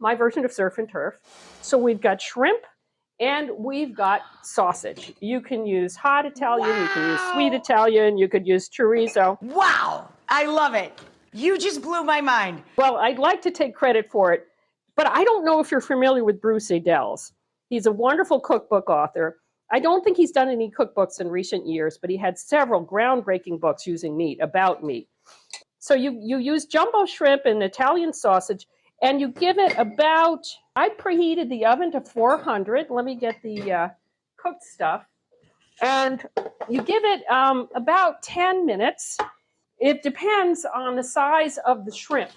my version of surf and turf. So we've got shrimp and we've got sausage. You can use hot Italian, you can use sweet Italian, you could use chorizo. Wow, I love it. You just blew my mind. Well, I'd like to take credit for it, but I don't know if you're familiar with Bruce Aidells. He's a wonderful cookbook author. I don't think he's done any cookbooks in recent years, but he had several groundbreaking books using meat, about meat. So you use jumbo shrimp and Italian sausage, and you give it about, I preheated the oven to 400. Let me get the cooked stuff. And you give it about 10 minutes. It depends on the size of the shrimp.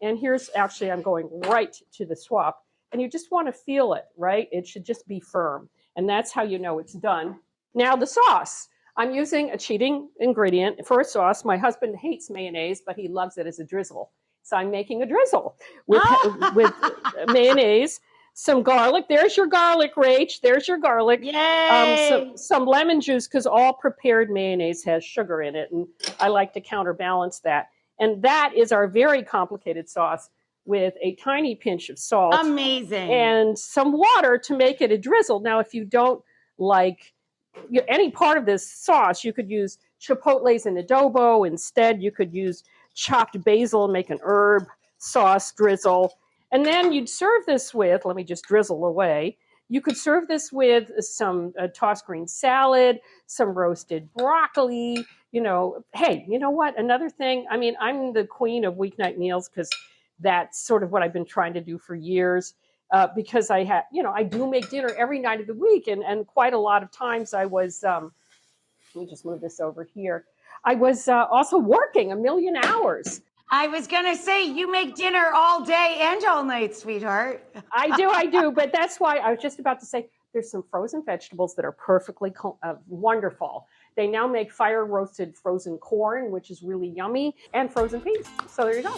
And here's, actually, I'm going right to the swap. And you just want to feel it, right? It should just be firm. And that's how you know it's done. Now the sauce. I'm using a cheating ingredient for a sauce. My husband hates mayonnaise, but he loves it as a drizzle. So I'm making a drizzle with mayonnaise, some garlic. There's your garlic, Rach. There's your garlic. Yay! Some lemon juice, because all prepared mayonnaise has sugar in it. And I like to counterbalance that. And that is our very complicated sauce with a tiny pinch of salt. Amazing. And some water to make it a drizzle. Now, if you don't like any part of this sauce, you could use chipotles and adobo. Instead, you could use chopped basil and make an herb sauce drizzle. And then you'd serve this with, let me just drizzle away. You could serve this with some tossed green salad, some roasted broccoli. You know, hey, you know what? Another thing, I mean, I'm the queen of weeknight meals because that's sort of what I've been trying to do for years. Because I had, you know, I do make dinner every night of the week. And quite a lot of times I was, let me just move this over here. I was also working a million hours. I was going to say, you make dinner all day and all night, sweetheart. I do. But that's why I was just about to say, there's some frozen vegetables that are perfectly wonderful. They now make fire roasted frozen corn, which is really yummy, and frozen peas. So there you go.